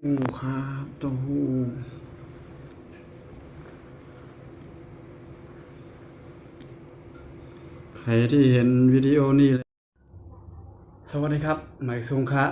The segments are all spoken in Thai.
หูครับเต้าหู้ใครที่เห็นวิดีโอนี้เลยสวัสดีครับหมายซุงคะ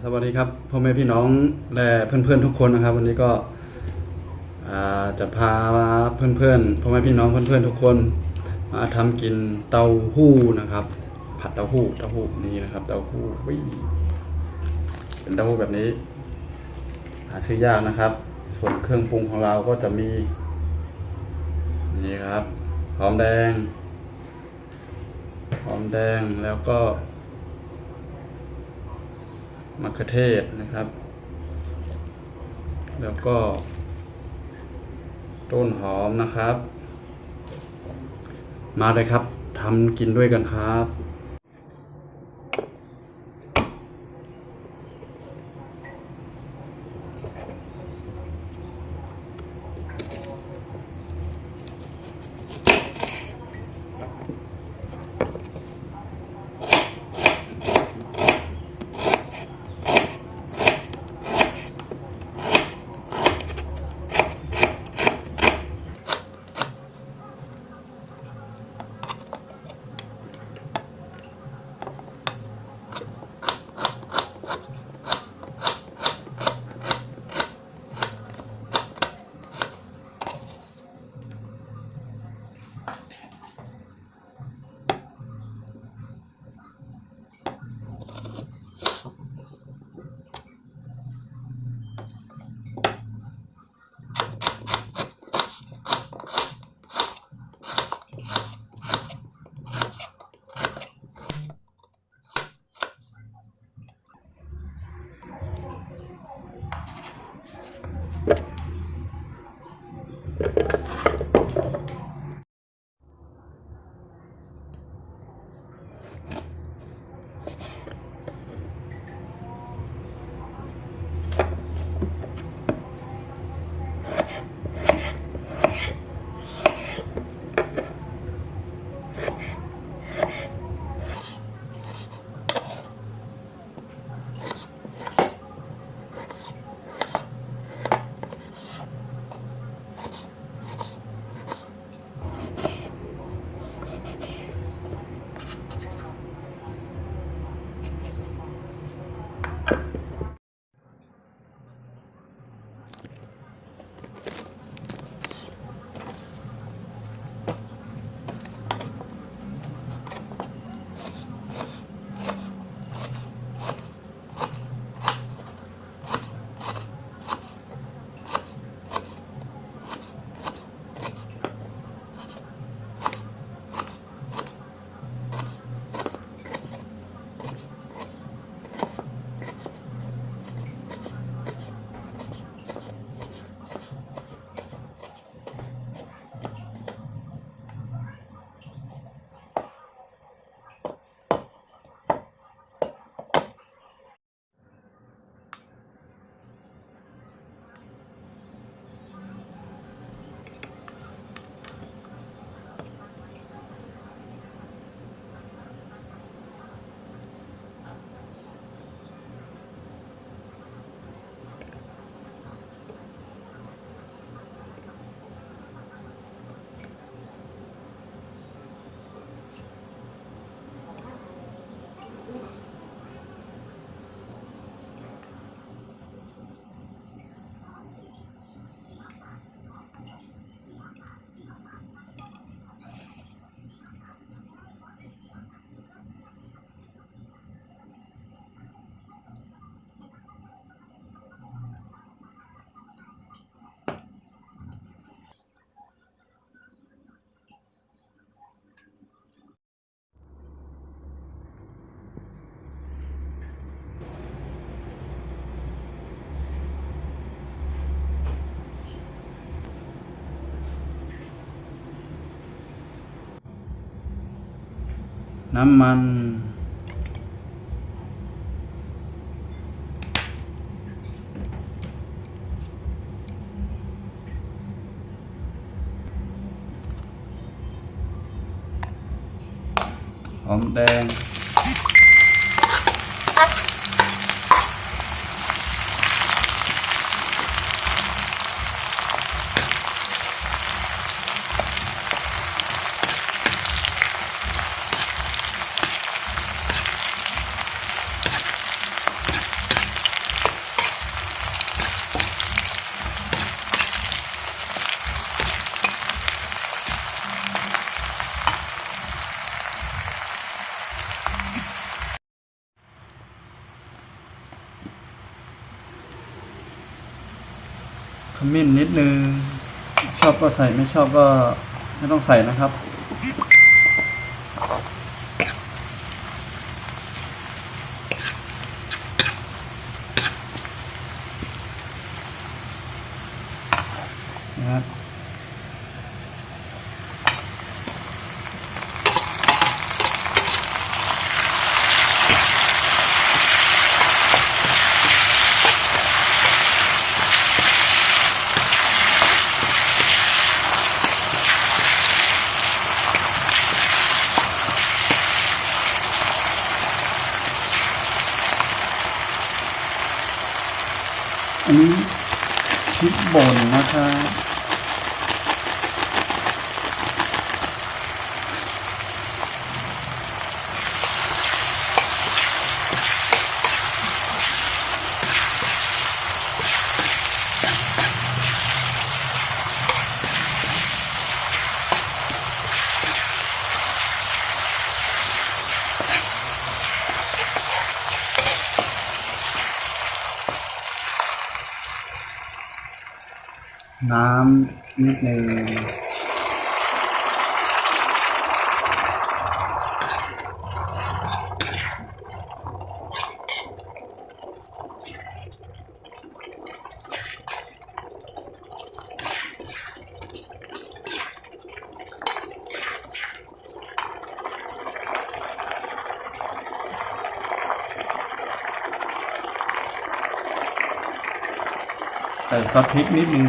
สวัสดีครับพ่อแม่พี่น้องและเพื่อนๆทุกคนนะครับวันนี้ก็จะพาเพื่อนๆพ่อแม่พี่น้องเพื่อนๆทุกคนมาทำกินเต้าหู้นะครับผัดเต้าหู้นี่นะครับเต้าหู้เป็นเต้าหู้แบบนี้หาซื้อยากนะครับส่วนเครื่องปรุงของเราก็จะมีนี่ครับหอมแดงแล้วก็มะเขือเทศนะครับแล้วก็ต้นหอมนะครับมาเลยครับทำกินด้วยกันครับน้ำมันหอมแดง มิ้นนิดนึงชอบก็ใส่ไม่ชอบก็ไม่ต้องใส่นะครับนะครับอันนี้พริกป่นนะครับน้ำนิดนึงใส่ซอสพริกนิดนึง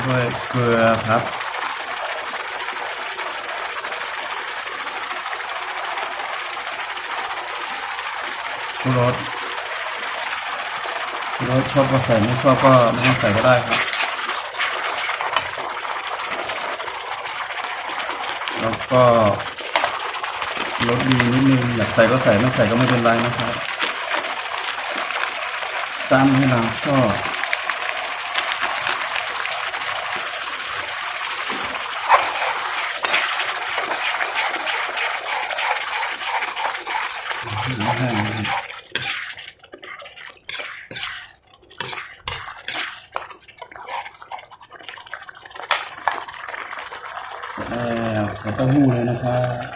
ด้วยเกลือครับชูรสชอบก็ใส่ไม่ชอบก็ไม่ต้องใส่ก็ได้ครับแล้วก็รสดีนิดนึงอยากใส่ก็ใส่ไม่ใส่ก็ไม่เป็นไรนะครับตามที่เราชอบแล้วใส่เต้าหู้เลยนะครับ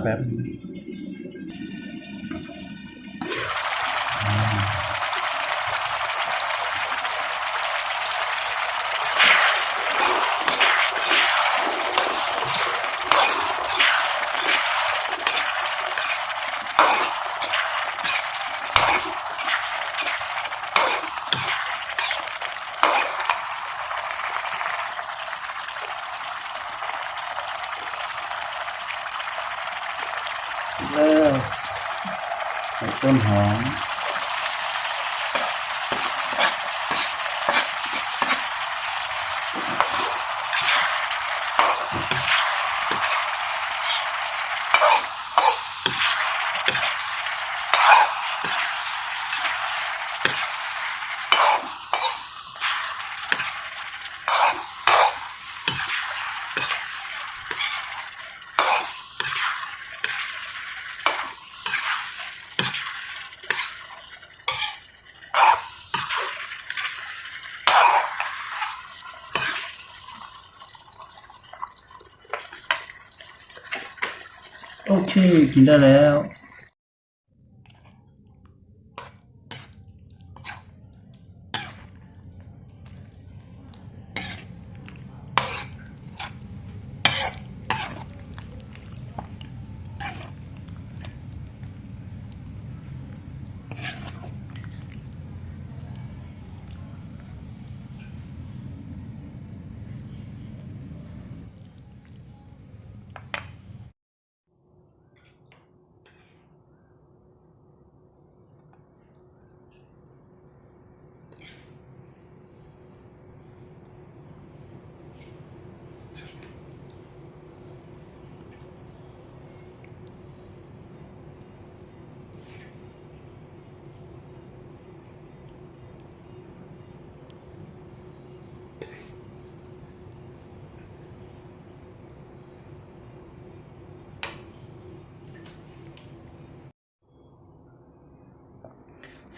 แบบแล้วใส่ต้นหอมโอเคกินได้แล้ว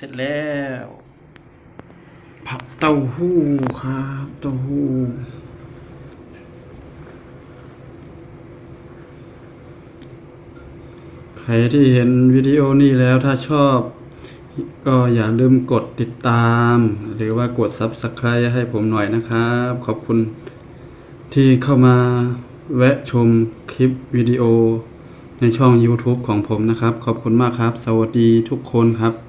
เสร็จแล้วผัดเต้าหู้ครับเต้าหู้ใครที่เห็นวิดีโอนี้แล้วถ้าชอบก็อย่าลืมกดติดตามหรือว่ากด Subscribe ให้ผมหน่อยนะครับ ขอบคุณที่เข้ามาแวะชมคลิปวิดีโอในช่อง YouTube ของผมนะครับ ขอบคุณมากครับ สวัสดีทุกคนครับ